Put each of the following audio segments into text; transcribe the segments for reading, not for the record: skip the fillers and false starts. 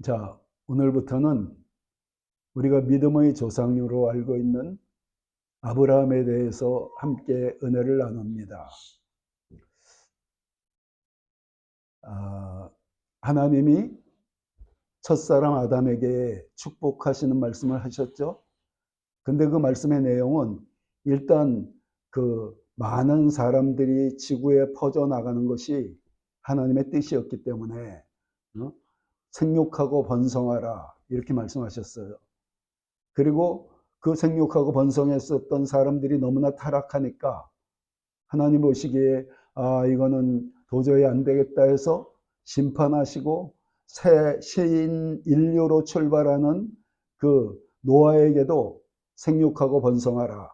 자, 오늘부터는 우리가 믿음의 조상으로 알고 있는 아브라함에 대해서 함께 은혜를 나눕니다. 하나님이 첫사람 아담에게 축복하시는 말씀을 하셨죠. 근데 그 말씀의 내용은 일단 그 많은 사람들이 지구에 퍼져나가는 것이 하나님의 뜻이었기 때문에 생육하고 번성하라 이렇게 말씀하셨어요. 그리고 그 생육하고 번성했었던 사람들이 너무나 타락하니까 하나님 보시기에 이거는 도저히 안 되겠다 해서 심판하시고 새 신인류로 출발하는 그 노아에게도 생육하고 번성하라,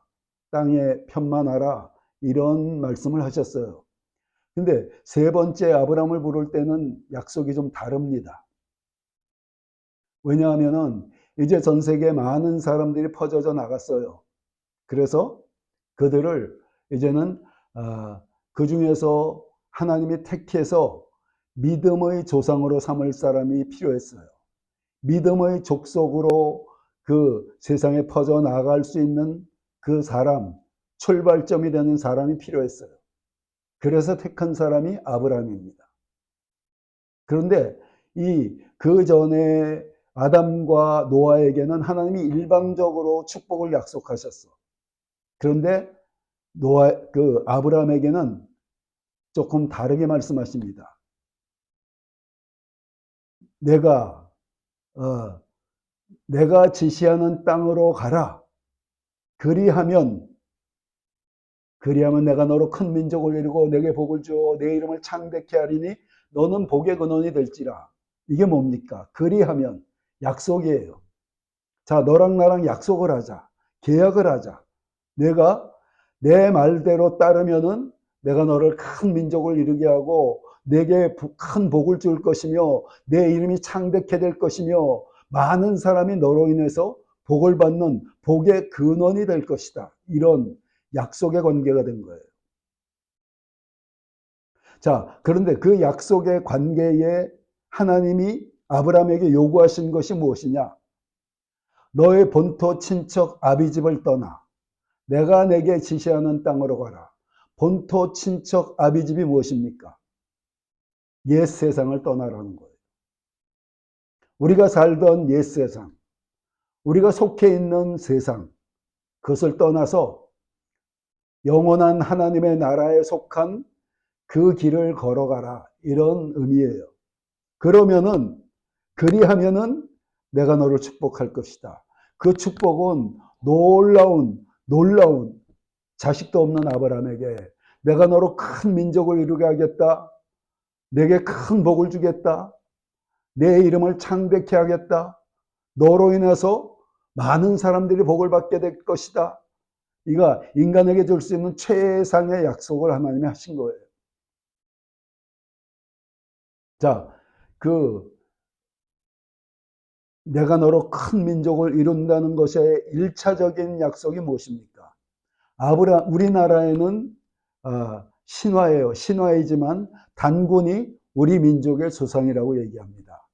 땅에 편만하라 이런 말씀을 하셨어요. 근데 세 번째 아브라함을 부를 때는 약속이 좀 다릅니다. 왜냐하면은 이제 전 세계 많은 사람들이 퍼져져 나갔어요. 그래서 그들을 이제는 그 중에서 하나님이 택해서 믿음의 조상으로 삼을 사람이 필요했어요. 믿음의 족속으로 그 세상에 퍼져 나갈 수 있는 그 사람, 출발점이 되는 사람이 필요했어요. 그래서 택한 사람이 아브라함입니다. 그런데 그 전에 아담과 노아에게는 하나님이 일방적으로 축복을 약속하셨어. 그런데 그 아브라함에게는 조금 다르게 말씀하십니다. 내가 어, 내가 지시하는 땅으로 가라. 그리하면 내가 너로 큰 민족을 이루고 내게 복을 주어 내 이름을 창대케 하리니 너는 복의 근원이 될지라. 이게 뭡니까? 그리하면 약속이에요. 자, 너랑 나랑 약속을 하자. 계약을 하자. 내가 내 말대로 따르면은 내가 너를 큰 민족을 이루게 하고 내게 큰 복을 줄 것이며 내 이름이 창대케 될 것이며 많은 사람이 너로 인해서 복을 받는 복의 근원이 될 것이다. 이런 약속의 관계가 된 거예요. 자, 그런데 그 약속의 관계에 하나님이 아브라함에게 요구하신 것이 무엇이냐? 너의 본토 친척 아비집을 떠나 내가 내게 지시하는 땅으로 가라. 본토 친척 아비집이 무엇입니까? 옛 세상을 떠나라는 거예요. 우리가 살던 옛 세상, 우리가 속해 있는 세상, 그것을 떠나서 영원한 하나님의 나라에 속한 그 길을 걸어가라. 이런 의미예요. 그리하면은 내가 너를 축복할 것이다. 그 축복은 놀라운 자식도 없는 아브라함에게 내가 너로 큰 민족을 이루게 하겠다. 내게 큰 복을 주겠다. 내 이름을 창대케 하겠다. 너로 인해서 많은 사람들이 복을 받게 될 것이다. 이가 인간에게 줄 수 있는 최상의 약속을 하나님이 하신 거예요. 자, 내가 너로 큰 민족을 이룬다는 것의 1차적인 약속이 무엇입니까? 우리나라에는 신화예요. 신화이지만 단군이 우리 민족의 조상이라고 얘기합니다.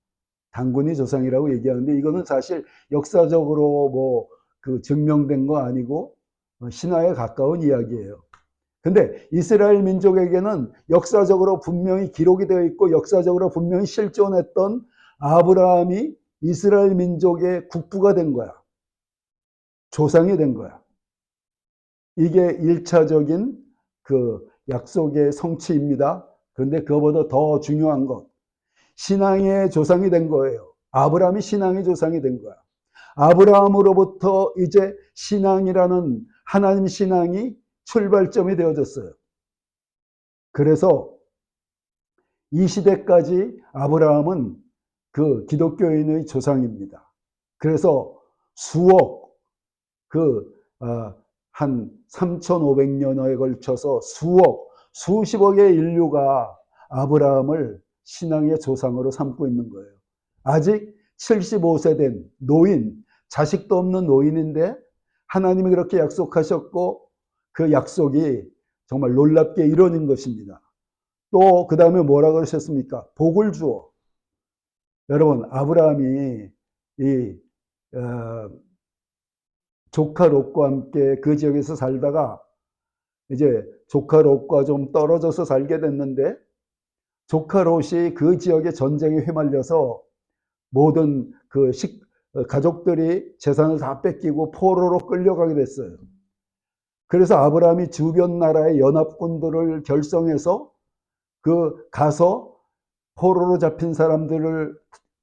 단군이 조상이라고 얘기하는데 이거는 사실 역사적으로 그 증명된 거 아니고 신화에 가까운 이야기예요. 근데 이스라엘 민족에게는 역사적으로 분명히 기록이 되어 있고 역사적으로 분명히 실존했던 아브라함이 이스라엘 민족의 국부가 된 거야. 조상이 된 거야. 이게 1차적인 그 약속의 성취입니다. 그런데 그거보다 더 중요한 것, 신앙의 조상이 된 거예요. 아브라함이 신앙의 조상이 된 거야. 아브라함으로부터 이제 신앙이라는 하나님 신앙이 출발점이 되어졌어요. 그래서 이 시대까지 아브라함은 그 기독교인의 조상입니다. 그래서 수억, 한 3,500년에 걸쳐서 수십억의 인류가 아브라함을 신앙의 조상으로 삼고 있는 거예요. 아직 75세 된 노인, 자식도 없는 노인인데 하나님이 그렇게 약속하셨고 그 약속이 정말 놀랍게 이루어진 것입니다. 또 그 다음에 뭐라 그러셨습니까? 복을 주어. 여러분, 아브라함이 이 어, 조카 롯과 함께 그 지역에서 살다가 이제 조카 롯과 좀 떨어져서 살게 됐는데, 조카 롯이 그 지역의 전쟁에 휘말려서 모든 가족들이 재산을 다 뺏기고 포로로 끌려가게 됐어요. 그래서 아브라함이 주변 나라의 연합군들을 결성해서 가서 포로로 잡힌 사람들을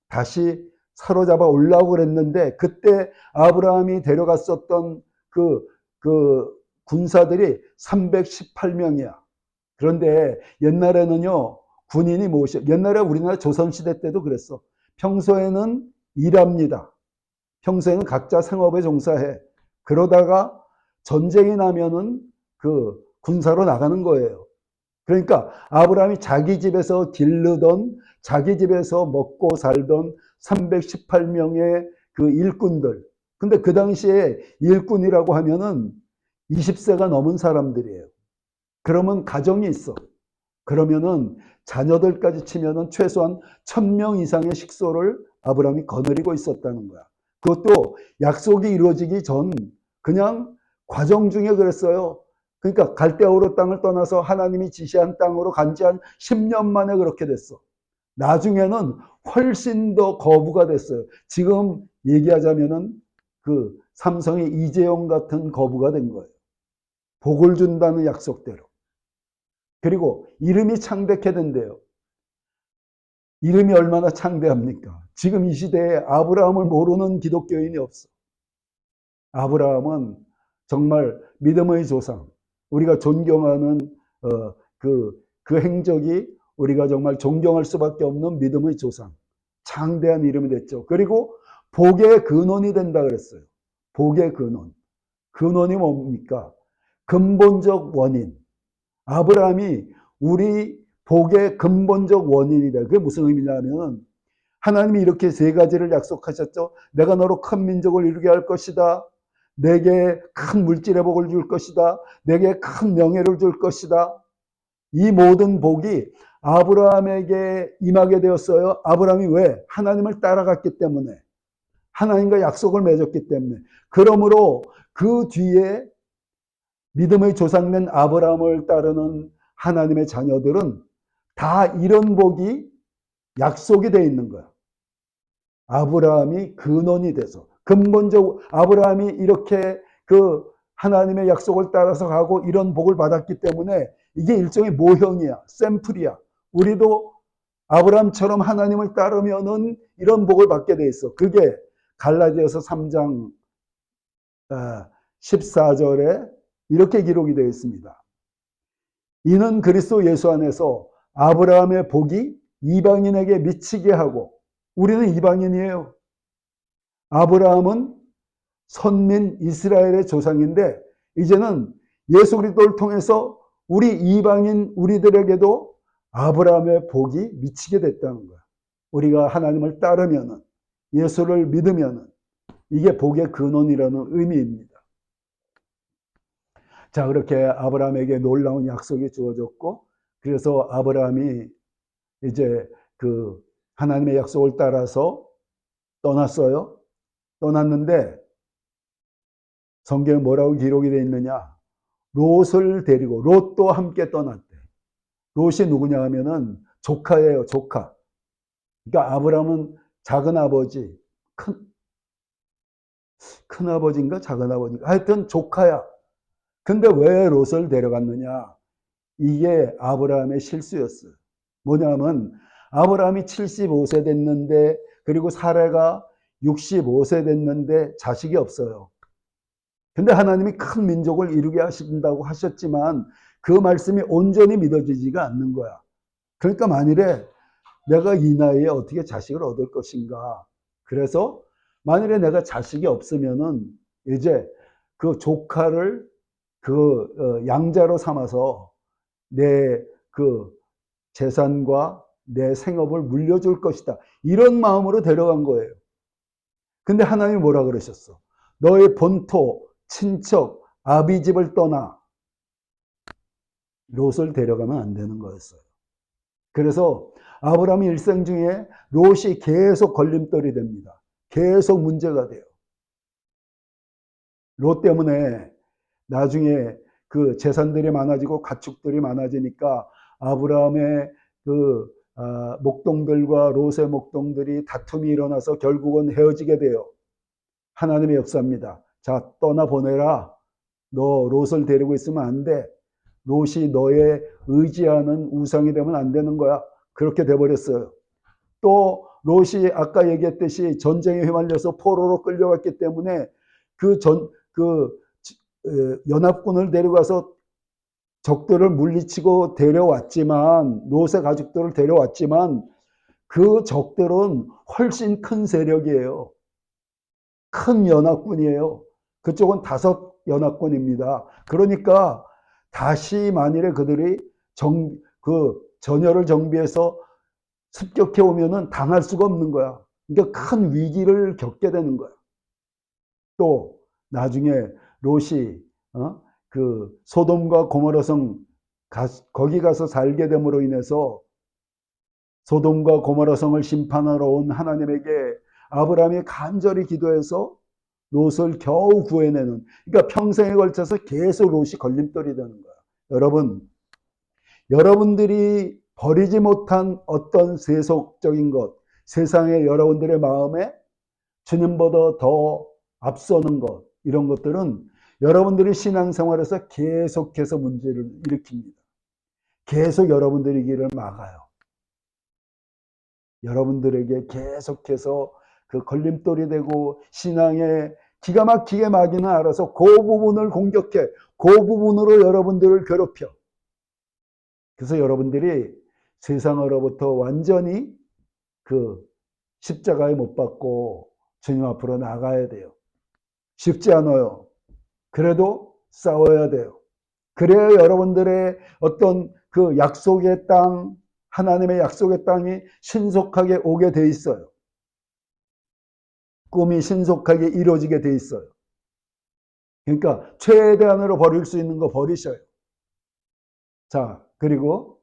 다시 사로잡아 올라오고 그랬는데, 그때 아브라함이 데려갔었던 그 군사들이 318명이야. 그런데 옛날에는요, 군인이 옛날에 우리나라 조선시대 때도 그랬어. 평소에는 일합니다. 평소에는 각자 생업에 종사해. 그러다가 전쟁이 나면은 군사로 나가는 거예요. 그러니까 아브라함이 자기 집에서 기르던, 자기 집에서 먹고 살던 318명의 그 일꾼들. 근데 그 당시에 일꾼이라고 하면은 20세가 넘은 사람들이에요. 그러면 가정이 있어. 그러면은 자녀들까지 치면은 최소한 1000명 이상의 식소를 아브라함이 거느리고 있었다는 거야. 그것도 약속이 이루어지기 전 그냥 과정 중에 그랬어요. 그러니까 갈대아우르 땅을 떠나서 하나님이 지시한 땅으로 간 지 한 10년 만에 그렇게 됐어. 나중에는 훨씬 더 거부가 됐어요. 지금 얘기하자면은 삼성의 이재용 같은 거부가 된 거예요. 복을 준다는 약속대로. 그리고 이름이 창대케 된대요. 이름이 얼마나 창대합니까? 지금 이 시대에 아브라함을 모르는 기독교인이 없어. 아브라함은 정말 믿음의 조상, 우리가 존경하는 그 행적이 우리가 정말 존경할 수밖에 없는 믿음의 조상, 창대한 이름이 됐죠. 그리고 복의 근원이 된다 그랬어요. 복의 근원. 근원이 뭡니까? 근본적 원인. 아브라함이 우리 복의 근본적 원인이다. 그게 무슨 의미냐면, 하나님이 이렇게 세 가지를 약속하셨죠. 내가 너로 큰 민족을 이루게 할 것이다. 내게 큰 물질의 복을 줄 것이다. 내게 큰 명예를 줄 것이다. 이 모든 복이 아브라함에게 임하게 되었어요. 아브라함이 왜? 하나님을 따라갔기 때문에. 하나님과 약속을 맺었기 때문에. 그러므로 그 뒤에 믿음의 조상된 아브라함을 따르는 하나님의 자녀들은 다 이런 복이 약속이 되어 있는 거야. 아브라함이 근원이 돼서 근본적으로 아브라함이 이렇게 하나님의 약속을 따라서 가고 이런 복을 받았기 때문에 이게 일종의 모형이야. 샘플이야. 우리도 아브라함처럼 하나님을 따르면은 이런 복을 받게 돼 있어. 그게 갈라디아서 3장 14절에 이렇게 기록이 되어 있습니다. 이는 그리스도 예수 안에서 아브라함의 복이 이방인에게 미치게 하고, 우리는 이방인이에요. 아브라함은 선민 이스라엘의 조상인데 이제는 예수 그리스도를 통해서 우리 이방인 우리들에게도 아브라함의 복이 미치게 됐다는 거야. 우리가 하나님을 따르면은, 예수를 믿으면은 이게 복의 근원이라는 의미입니다. 자, 그렇게 아브라함에게 놀라운 약속이 주어졌고, 그래서 아브라함이 이제 하나님의 약속을 따라서 떠났어요. 떠났는데 성경에 뭐라고 기록이 되어 있느냐? 롯을 데리고, 롯도 함께 떠났대. 롯이 누구냐 하면은 조카예요, 조카. 그러니까 아브라함은 작은 아버지, 큰 아버지인가 작은 아버지인가, 하여튼 조카야. 근데 왜 롯을 데려갔느냐? 이게 아브라함의 실수였어요. 뭐냐면 아브라함이 75세 됐는데, 그리고 사라가 65세 됐는데 자식이 없어요. 근데 하나님이 큰 민족을 이루게 하신다고 하셨지만 그 말씀이 온전히 믿어지지가 않는 거야. 그러니까 만일에 내가 이 나이에 어떻게 자식을 얻을 것인가. 그래서 만일에 내가 자식이 없으면은 이제 그 조카를 양자로 삼아서 내 재산과 내 생업을 물려줄 것이다. 이런 마음으로 데려간 거예요. 근데 하나님이 뭐라 그러셨어? 너의 본토, 친척, 아비집을 떠나. 롯을 데려가면 안 되는 거였어요. 그래서 아브라함 일생 중에 롯이 계속 걸림돌이 됩니다. 계속 문제가 돼요. 롯 때문에 나중에 그 재산들이 많아지고 가축들이 많아지니까 아브라함의 그 목동들과 롯의 목동들이 다툼이 일어나서 결국은 헤어지게 돼요. 하나님의 역사입니다. 자, 떠나보내라. 너 롯을 데리고 있으면 안 돼. 롯이 너의 의지하는 우상이 되면 안 되는 거야. 그렇게 돼버렸어요. 또 롯이 아까 얘기했듯이 전쟁에 휘말려서 포로로 끌려갔기 때문에 그 연합군을 데려가서 적들을 물리치고 데려왔지만, 롯의 가족들을 데려왔지만 그 적들은 훨씬 큰 세력이에요. 큰 연합군이에요. 그쪽은 5연합군입니다. 그러니까 다시 만일에 그들이 전열을 정비해서 습격해 오면은 당할 수가 없는 거야. 그러니까 큰 위기를 겪게 되는 거야. 또 나중에 롯이 그 소돔과 고모라 성 거기 가서 살게 됨으로 인해서 소돔과 고모라 성을 심판하러 온 하나님에게 아브라함이 간절히 기도해서 롯을 겨우 구해내는, 그러니까 평생에 걸쳐서 계속 롯이 걸림돌이 되는 거야. 여러분들이 버리지 못한 어떤 세속적인 것, 세상의 여러분들의 마음에 주님보다 더 앞서는 것, 이런 것들은 여러분들이 신앙생활에서 계속해서 문제를 일으킵니다. 계속 여러분들의 길을 막아요. 여러분들에게 계속해서 그 걸림돌이 되고 신앙에 기가 막히게 막이는 알아서 그 부분을 공격해. 그 부분으로 여러분들을 괴롭혀. 그래서 여러분들이 세상으로부터 완전히 그 십자가에 못 박고 주님 앞으로 나가야 돼요. 쉽지 않아요. 그래도 싸워야 돼요. 그래야 여러분들의 어떤 그 약속의 땅, 하나님의 약속의 땅이 신속하게 오게 돼 있어요. 꿈이 신속하게 이루어지게 돼 있어요. 그러니까 최대한으로 버릴 수 있는 거 버리셔요. 자, 그리고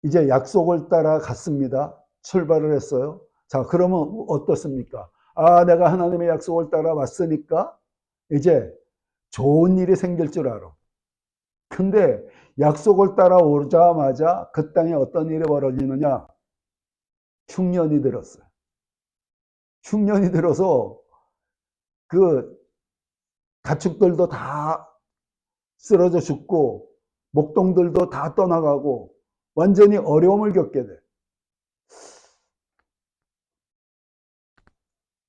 이제 약속을 따라 갔습니다. 출발을 했어요. 자, 그러면 어떻습니까? 내가 하나님의 약속을 따라 왔으니까 이제 좋은 일이 생길 줄 알아. 근데 약속을 따라 오자마자 그 땅에 어떤 일이 벌어지느냐? 흉년이 들었어요. 흉년이 들어서 그 가축들도 다 쓰러져 죽고 목동들도 다 떠나가고 완전히 어려움을 겪게 돼.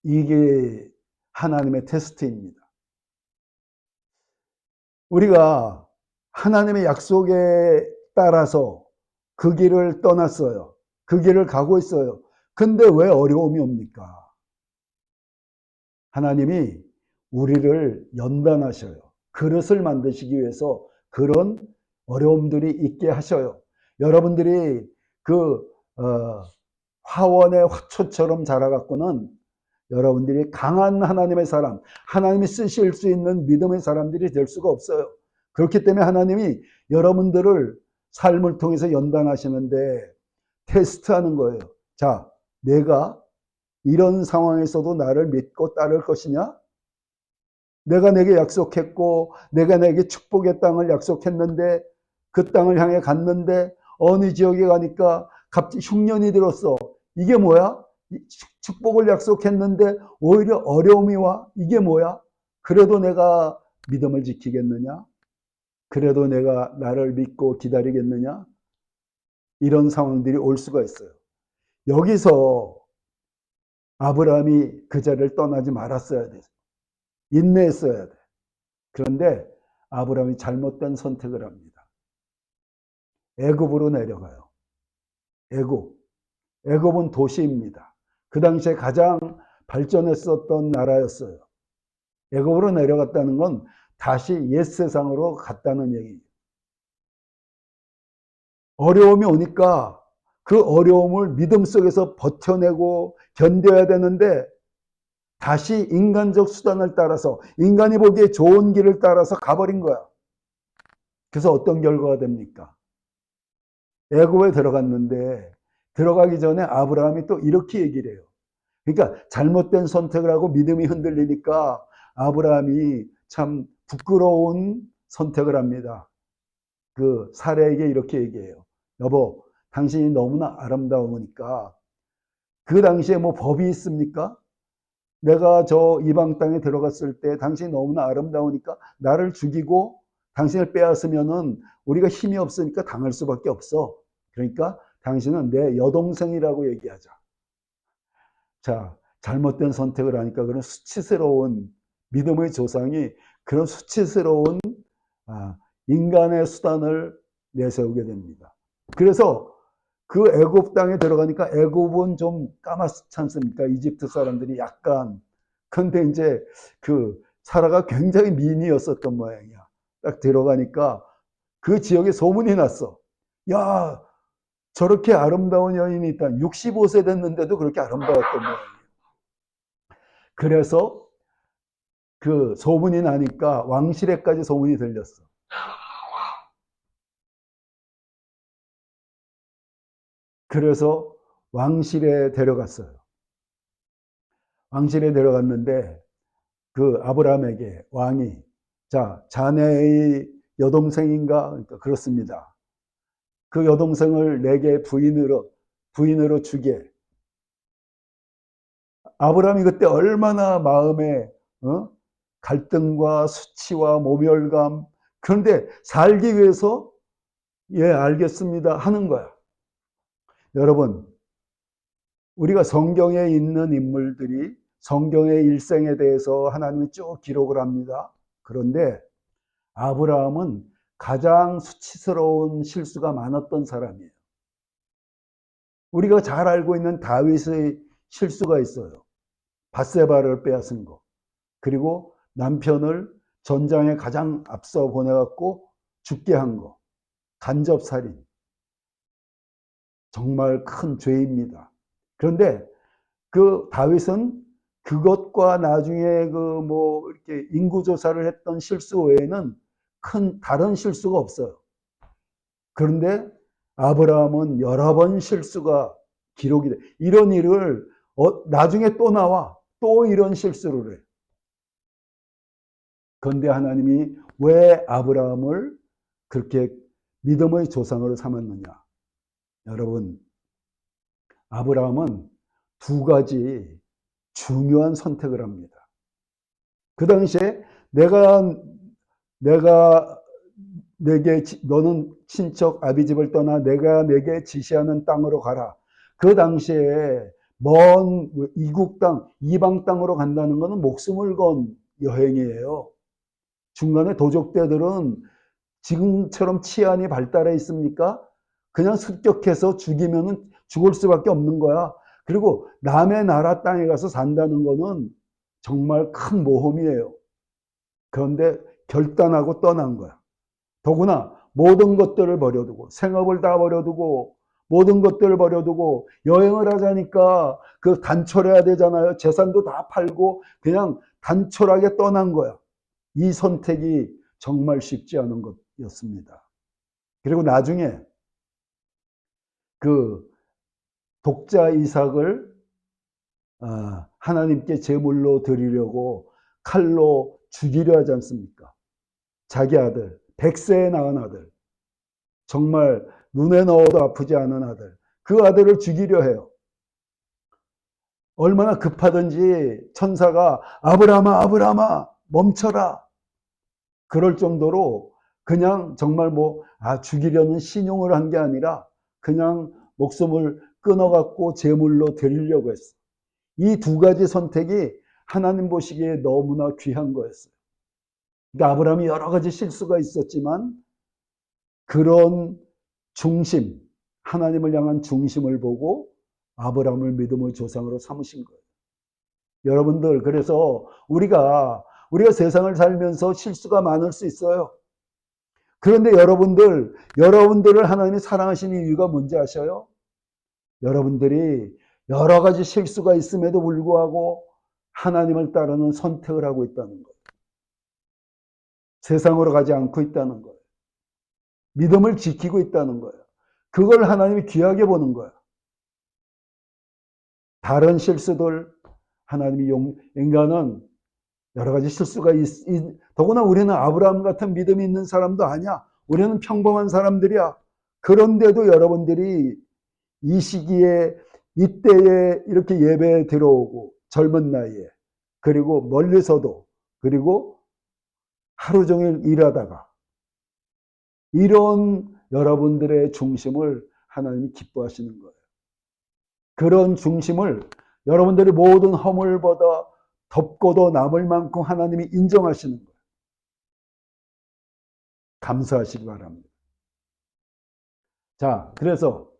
이게 하나님의 테스트입니다. 우리가 하나님의 약속에 따라서 그 길을 떠났어요. 그 길을 가고 있어요. 근데 왜 어려움이 옵니까? 하나님이 우리를 연단하셔요. 그릇을 만드시기 위해서 그런 어려움들이 있게 하셔요. 여러분들이 화원의 화초처럼 자라갖고는 여러분들이 강한 하나님의 사람, 하나님이 쓰실 수 있는 믿음의 사람들이 될 수가 없어요. 그렇기 때문에 하나님이 여러분들을 삶을 통해서 연단하시는데 테스트하는 거예요. 자, 내가 이런 상황에서도 나를 믿고 따를 것이냐? 내가 내게 약속했고 내가 내게 축복의 땅을 약속했는데 그 땅을 향해 갔는데 어느 지역에 가니까 갑자기 흉년이 들었어. 이게 뭐야? 축복을 약속했는데 오히려 어려움이 와. 이게 뭐야? 그래도 내가 믿음을 지키겠느냐? 그래도 내가 나를 믿고 기다리겠느냐? 이런 상황들이 올 수가 있어요. 여기서 아브라함이 그 자리를 떠나지 말았어야 돼. 인내했어야 돼. 그런데 아브라함이 잘못된 선택을 합니다. 애굽으로 내려가요. 애굽은 도시입니다. 그 당시에 가장 발전했었던 나라였어요. 애굽으로 내려갔다는 건 다시 옛 세상으로 갔다는 얘기예요. 어려움이 오니까 그 어려움을 믿음 속에서 버텨내고 견뎌야 되는데 다시 인간적 수단을 따라서 인간이 보기에 좋은 길을 따라서 가버린 거야. 그래서 어떤 결과가 됩니까? 애굽에 들어갔는데 들어가기 전에 아브라함이 또 이렇게 얘기를 해요. 그러니까 잘못된 선택을 하고 믿음이 흔들리니까 아브라함이 참 부끄러운 선택을 합니다. 그 사례에게 이렇게 얘기해요. 여보, 당신이 너무나 아름다우니까. 그 당시에 뭐 법이 있습니까? 내가 저 이방 땅에 들어갔을 때 당신이 너무나 아름다우니까 나를 죽이고 당신을 빼앗으면은 우리가 힘이 없으니까 당할 수밖에 없어. 그러니까 당신은 내 여동생이라고 얘기하자. 자, 잘못된 선택을 하니까 그런 수치스러운 믿음의 조상이 그런 수치스러운 인간의 수단을 내세우게 됩니다. 그래서 그 애굽 땅에 들어가니까 애굽은 좀 까맣지 않습니까? 이집트 사람들이 약간. 근데 이제 그 사라가 굉장히 미인이었었던 모양이야. 딱 들어가니까 그 지역에 소문이 났어. 야, 저렇게 아름다운 여인이 있다. 65세 됐는데도 그렇게 아름다웠던 모양이에요. 그래서 그 소문이 나니까 왕실에까지 소문이 들렸어. 그래서 왕실에 데려갔어요. 왕실에 데려갔는데 그 아브라함에게 왕이 자, 자네의 여동생인가? 그러니까 그렇습니다. 그 여동생을 내게 부인으로 주게. 아브라함이 그때 얼마나 마음에 갈등과 수치와 모멸감, 그런데 살기 위해서 예, 알겠습니다 하는 거야. 여러분, 우리가 성경에 있는 인물들이 성경의 일생에 대해서 하나님이 쭉 기록을 합니다. 그런데 아브라함은 가장 수치스러운 실수가 많았던 사람이에요. 우리가 잘 알고 있는 다윗의 실수가 있어요. 밧세바를 빼앗은 거. 그리고 남편을 전장에 가장 앞서 보내갖고 죽게 한 거. 간접살인. 정말 큰 죄입니다. 그런데 그 다윗은 그것과 나중에 그 뭐 이렇게 인구조사를 했던 실수 외에는 큰 다른 실수가 없어요. 그런데 아브라함은 여러 번 실수가 기록이 돼. 이런 일을 나중에 또 나와. 또 이런 실수를 해. 그런데 하나님이 왜 아브라함을 그렇게 믿음의 조상으로 삼았느냐? 여러분, 아브라함은 두 가지 중요한 선택을 합니다. 그 당시에 내가 내게 너는 친척 아비집을 떠나 내가 내게 지시하는 땅으로 가라. 그 당시에 먼 이국 땅, 이방 땅으로 간다는 것은 목숨을 건 여행이에요. 중간에 도적대들은 지금처럼 치안이 발달해 있습니까? 그냥 습격해서 죽이면은 죽을 수밖에 없는 거야. 그리고 남의 나라 땅에 가서 산다는 거는 정말 큰 모험이에요. 그런데 결단하고 떠난 거야. 더구나 모든 것들을 버려두고 생업을 다 버려두고 모든 것들을 버려두고 여행을 하자니까 그 단촐해야 되잖아요. 재산도 다 팔고 그냥 단촐하게 떠난 거야. 이 선택이 정말 쉽지 않은 것이었습니다. 그리고 나중에 그 독자 이삭을 하나님께 제물로 드리려고 칼로 죽이려 하지 않습니까? 자기 아들, 100세에 낳은 아들, 정말 눈에 넣어도 아프지 않은 아들, 그 아들을 죽이려 해요. 얼마나 급하든지 천사가 아브라함아, 아브라함아, 멈춰라. 그럴 정도로 그냥 정말 죽이려는 신용을 한 게 아니라 그냥 목숨을 끊어갖고 제물로 드리려고 했어. 이 두 가지 선택이 하나님 보시기에 너무나 귀한 거였어요. 그러니까 아브라함이 여러 가지 실수가 있었지만 그런 중심, 하나님을 향한 중심을 보고 아브라함을 믿음의 조상으로 삼으신 거예요. 여러분들, 그래서 우리가 세상을 살면서 실수가 많을 수 있어요. 그런데 여러분들을 하나님이 사랑하시는 이유가 뭔지 아셔요? 여러분들이 여러 가지 실수가 있음에도 불구하고 하나님을 따르는 선택을 하고 있다는 거예요. 세상으로 가지 않고 있다는 거예요. 믿음을 지키고 있다는 거예요. 그걸 하나님이 귀하게 보는 거예요. 다른 실수들 하나님이 인간은 여러 가지 실수가 더구나 우리는 아브라함 같은 믿음이 있는 사람도 아니야. 우리는 평범한 사람들이야. 그런데도 여러분들이 이 시기에 이때에 이렇게 예배에 들어오고 젊은 나이에 그리고 멀리서도 그리고 하루 종일 일하다가 이런 여러분들의 중심을 하나님이 기뻐하시는 거예요. 그런 중심을 여러분들이 모든 허물보다 덮고도 남을 만큼 하나님이 인정하시는 거예요. 감사하시기 바랍니다. 자, 그래서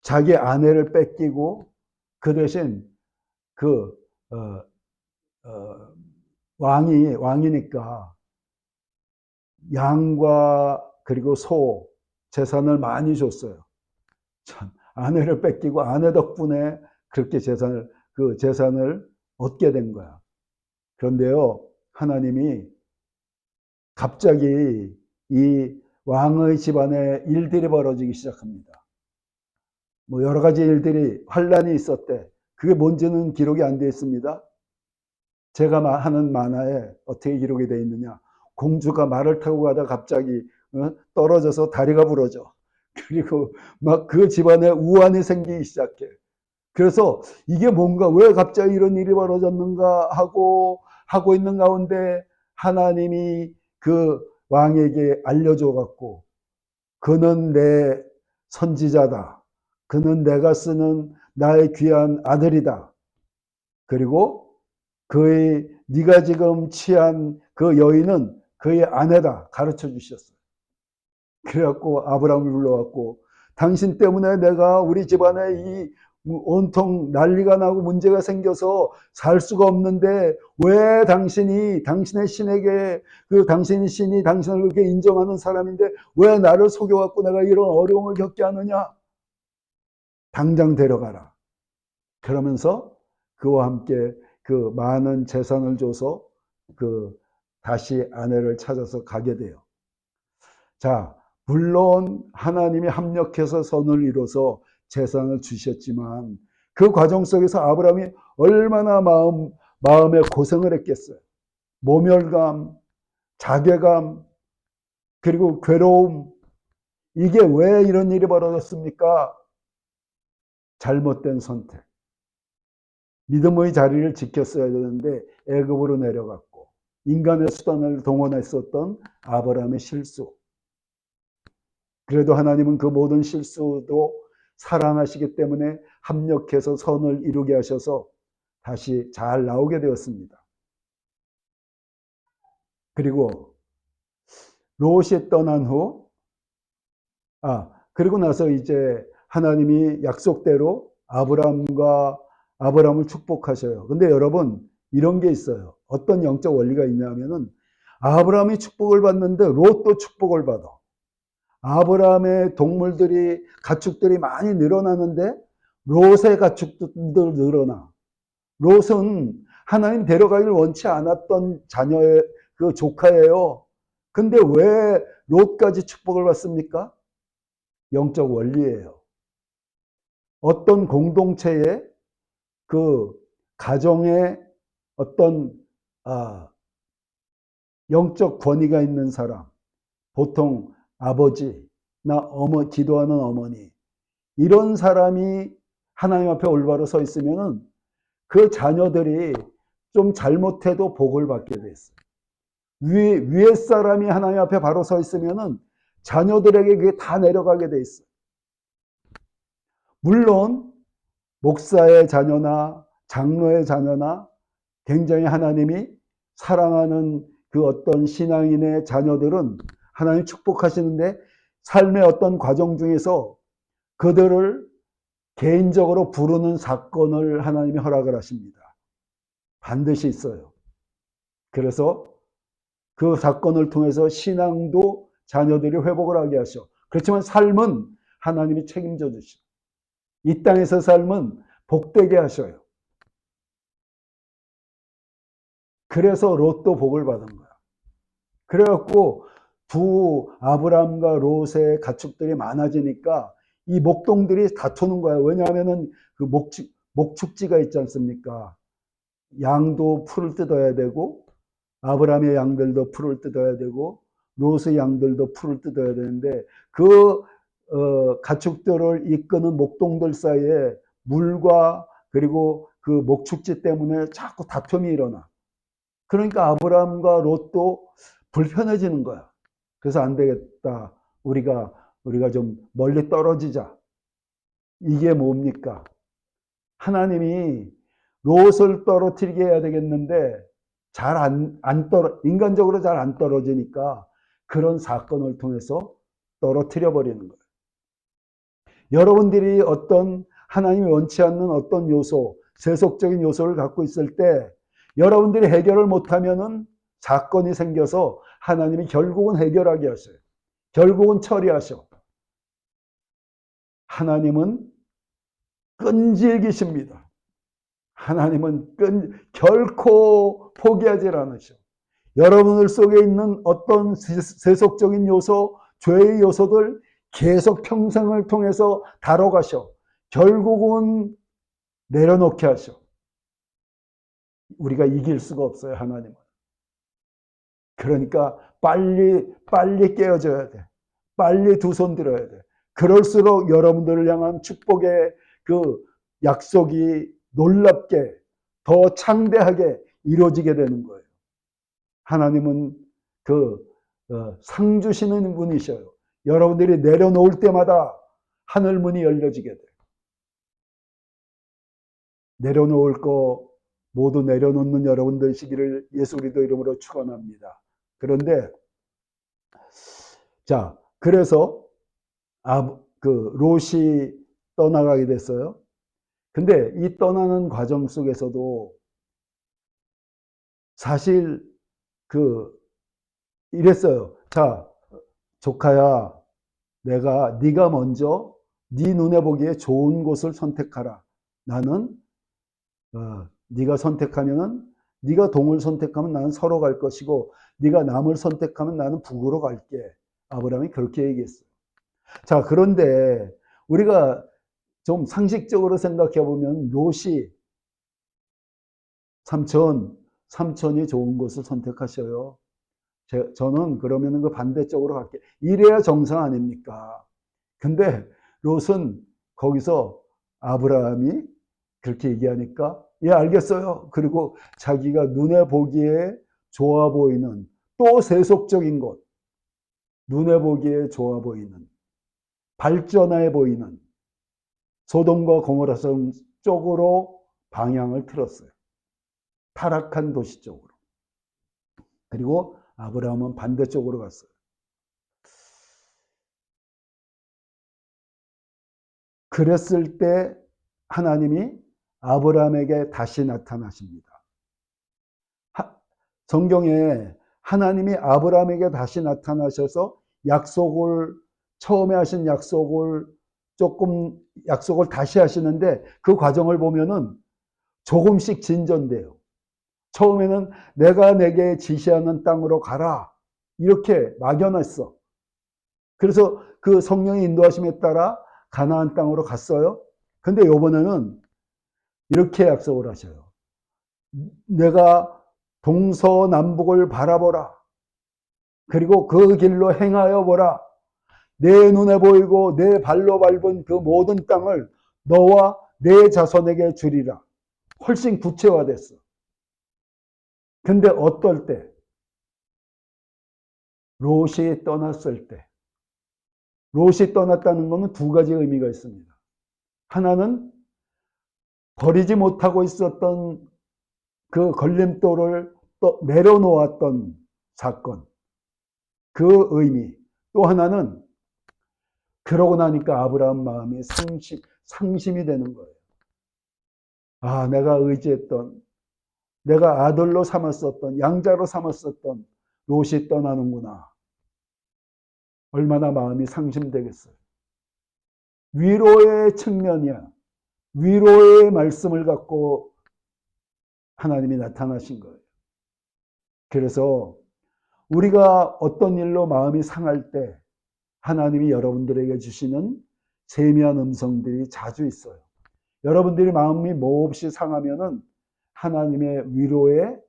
자기 아내를 뺏기고 그 대신 그 왕이니까 양과 그리고 소 재산을 많이 줬어요. 참, 아내를 뺏기고 아내 덕분에 그렇게 그 재산을 얻게 된 거야. 그런데요, 하나님이 갑자기 이 왕의 집안에 일들이 벌어지기 시작합니다. 뭐 여러 가지 일들이 환란이 있었대. 그게 뭔지는 기록이 안 되어 있습니다. 제가 하는 만화에 어떻게 기록이 되어 있느냐. 공주가 말을 타고 가다 갑자기 떨어져서 다리가 부러져. 그리고 막 그 집안에 우환이 생기기 시작해. 그래서 이게 뭔가 왜 갑자기 이런 일이 벌어졌는가 하고 있는 가운데 하나님이 그 왕에게 알려줘 갖고 그는 내 선지자다. 그는 내가 쓰는 나의 귀한 아들이다. 그리고 네가 지금 취한 그 여인은 그의 아내다. 가르쳐 주셨어요. 그래갖고 아브라함을 불러갖고 당신 때문에 내가 우리 집안에 이 온통 난리가 나고 문제가 생겨서 살 수가 없는데 왜 당신의 신에게 당신의 신이 당신을 그렇게 인정하는 사람인데 왜 나를 속여갖고 내가 이런 어려움을 겪게 하느냐? 당장 데려가라. 그러면서 그와 함께 그 많은 재산을 줘서 다시 아내를 찾아서 가게 돼요. 자, 물론 하나님이 합력해서 선을 이뤄서 재산을 주셨지만 그 과정 속에서 아브라함이 얼마나 마음에 고생을 했겠어요. 모멸감, 자괴감, 그리고 괴로움. 이게 왜 이런 일이 벌어졌습니까? 잘못된 선택. 믿음의 자리를 지켰어야 되는데 애굽으로 내려갔고 인간의 수단을 동원했었던 아브라함의 실수. 그래도 하나님은 그 모든 실수도 사랑하시기 때문에 합력해서 선을 이루게 하셔서 다시 잘 나오게 되었습니다. 그리고 롯이 떠난 후, 그리고 나서 이제 하나님이 약속대로 아브라함을 축복하셔요. 근데 여러분, 이런 게 있어요. 어떤 영적 원리가 있냐면은 아브라함이 축복을 받는데 롯도 축복을 받아. 아브라함의 가축들이 많이 늘어나는데 롯의 가축도 늘어나. 롯은 하나님 데려가기를 원치 않았던 자녀의 그 조카예요. 근데 왜 롯까지 축복을 받습니까? 영적 원리예요. 어떤 공동체에 그 가정에 어떤 영적 권위가 있는 사람, 보통 아버지나 기도하는 어머니, 이런 사람이 하나님 앞에 올바로 서 있으면은 그 자녀들이 좀 잘못해도 복을 받게 돼 있어요. 위에 사람이 하나님 앞에 바로 서 있으면은 자녀들에게 그게 다 내려가게 돼 있어요. 물론 목사의 자녀나 장로의 자녀나 굉장히 하나님이 사랑하는 그 어떤 신앙인의 자녀들은 하나님 축복하시는데 삶의 어떤 과정 중에서 그들을 개인적으로 부르는 사건을 하나님이 허락을 하십니다. 반드시 있어요. 그래서 그 사건을 통해서 신앙도 자녀들이 회복을 하게 하셔. 그렇지만 삶은 하나님이 책임져 주시고 이 땅에서 삶은 복되게 하셔요. 그래서 롯도 복을 받은 거야. 그래갖고 두 아브라함과 롯의 가축들이 많아지니까 이 목동들이 다투는 거예요. 왜냐하면은 그 목축지가 있지 않습니까? 양도 풀을 뜯어야 되고 아브라함의 양들도 풀을 뜯어야 되고 롯의 양들도 풀을 뜯어야 되는데 그 가축들을 이끄는 목동들 사이에 물과 그리고 그 목축지 때문에 자꾸 다툼이 일어나. 그러니까 아브라함과 롯도 불편해지는 거야. 그래서 안 되겠다. 우리가 좀 멀리 떨어지자. 이게 뭡니까? 하나님이 롯을 떨어뜨리게 해야 되겠는데 인간적으로 잘 안 떨어지니까 그런 사건을 통해서 떨어뜨려 버리는 거예요. 여러분들이 어떤 하나님이 원치 않는 어떤 요소, 세속적인 요소를 갖고 있을 때 여러분들이 해결을 못하면은 사건이 생겨서 하나님이 결국은 해결하게 하셔요. 결국은 처리하셔. 하나님은 끈질기십니다. 하나님은 결코 포기하지 않으셔. 여러분들 속에 있는 어떤 세속적인 요소, 죄의 요소들 계속 평생을 통해서 다뤄가셔. 결국은 내려놓게 하셔. 우리가 이길 수가 없어요, 하나님은. 그러니까 빨리 깨어져야 돼. 빨리 두 손 들어야 돼. 그럴수록 여러분들을 향한 축복의 그 약속이 놀랍게 더 창대하게 이루어지게 되는 거예요. 하나님은 상 주시는 분이셔요. 여러분들이 내려놓을 때마다 하늘 문이 열려지게 돼요. 내려놓을 거 모두 내려놓는 여러분들 시기를 예수 그리스도 이름으로 축원합니다. 그런데 자, 그래서 롯이 떠나가게 됐어요. 근데 이 떠나는 과정 속에서도 사실 이랬어요. 자, 조카야, 네가 먼저 네 눈에 보기에 좋은 곳을 선택하라. 나는 네가 선택하면은 네가 동을 선택하면 나는 서로 갈 것이고 네가 남을 선택하면 나는 북으로 갈게. 아브라함이 그렇게 얘기했어요. 자, 그런데 우리가 좀 상식적으로 생각해 보면 롯이 삼촌이 좋은 곳을 선택하셔요. 저는 그러면은 그 반대쪽으로 갈게. 이래야 정상 아닙니까? 근데 롯은 거기서 아브라함이 그렇게 얘기하니까 예, 알겠어요. 그리고 자기가 눈에 보기에 좋아 보이는 또 세속적인 곳, 눈에 보기에 좋아 보이는 발전해 보이는 소돔과 고모라 성 쪽으로 방향을 틀었어요. 타락한 도시 쪽으로. 그리고 아브라함은 반대쪽으로 갔어요. 그랬을 때 하나님이 아브라함에게 다시 나타나십니다. 성경에 하나님이 아브라함에게 다시 나타나셔서 처음에 하신 약속을 다시 하시는데 그 과정을 보면은 조금씩 진전돼요. 처음에는 내가 내게 지시하는 땅으로 가라. 이렇게 막연했어. 그래서 그 성령의 인도하심에 따라 가나안 땅으로 갔어요. 근데 이번에는 이렇게 약속을 하셔요. 내가 동서남북을 바라보라. 그리고 그 길로 행하여 보라. 내 눈에 보이고 내 발로 밟은 그 모든 땅을 너와 내 자손에게 주리라. 훨씬 구체화됐어. 근데 어떨 때? 롯이 떠났을 때. 롯이 떠났다는 것은 두 가지 의미가 있습니다. 하나는 버리지 못하고 있었던 그 걸림돌을 또 내려놓았던 사건. 그 의미. 또 하나는 그러고 나니까 아브라함 마음이 상심이 되는 거예요. 아, 내가 의지했던, 내가 아들로 삼았었던, 양자로 삼았었던 롯이 떠나는구나. 얼마나 마음이 상심되겠어요. 위로의 측면이야. 위로의 말씀을 갖고 하나님이 나타나신 거예요. 그래서 우리가 어떤 일로 마음이 상할 때 하나님이 여러분들에게 주시는 세미한 음성들이 자주 있어요. 여러분들이 마음이 몹시 상하면은 하나님의 위로의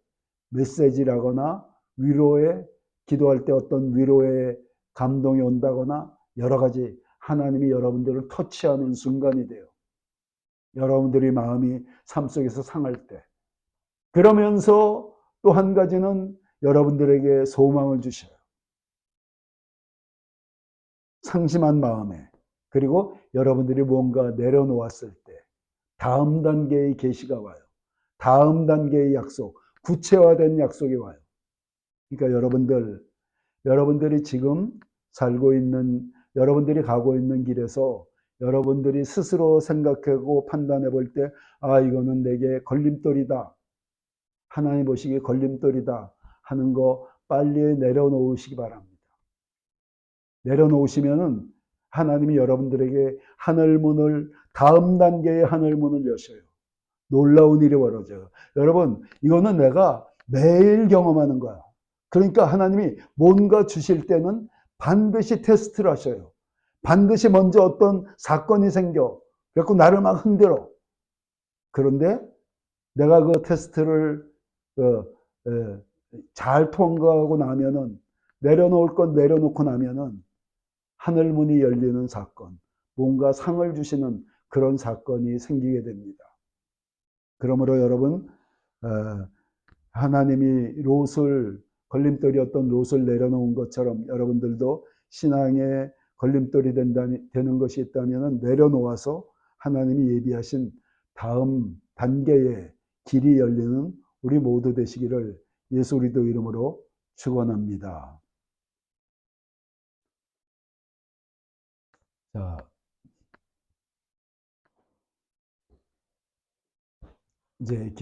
메시지라거나 위로의 기도할 때 어떤 위로의 감동이 온다거나 여러 가지 하나님이 여러분들을 터치하는 순간이 돼요. 여러분들이 마음이 삶 속에서 상할 때. 그러면서 또 한 가지는 여러분들에게 소망을 주셔요. 상심한 마음에. 그리고 여러분들이 뭔가 내려놓았을 때 다음 단계의 계시가 와요. 다음 단계의 약속, 구체화된 약속이 와요. 그러니까 여러분들이 지금 살고 있는, 여러분들이 가고 있는 길에서 여러분들이 스스로 생각하고 판단해 볼 때, 아, 이거는 내게 걸림돌이다. 하나님 보시기에 걸림돌이다 하는 거 빨리 내려놓으시기 바랍니다. 내려놓으시면은 하나님이 여러분들에게 하늘문을, 다음 단계의 하늘문을 여셔요. 놀라운 일이 벌어져요. 여러분, 이거는 내가 매일 경험하는 거야. 그러니까 하나님이 뭔가 주실 때는 반드시 테스트를 하셔요. 반드시 먼저 어떤 사건이 생겨. 그래서 나를 막 흔들어. 그런데 내가 그 테스트를 잘 통과하고 나면은, 내려놓을 건 내려놓고 나면은 하늘문이 열리는 사건, 뭔가 상을 주시는 그런 사건이 생기게 됩니다. 그러므로 여러분, 하나님이 롯을, 걸림돌이었던 롯을 내려놓은 것처럼 여러분들도 신앙의 걸림돌이 되는 것이 있다면 내려놓아서 하나님이 예비하신 다음 단계의 길이 열리는 우리 모두 되시기를 예수 그리스도 이름으로 축원합니다. 자, 이제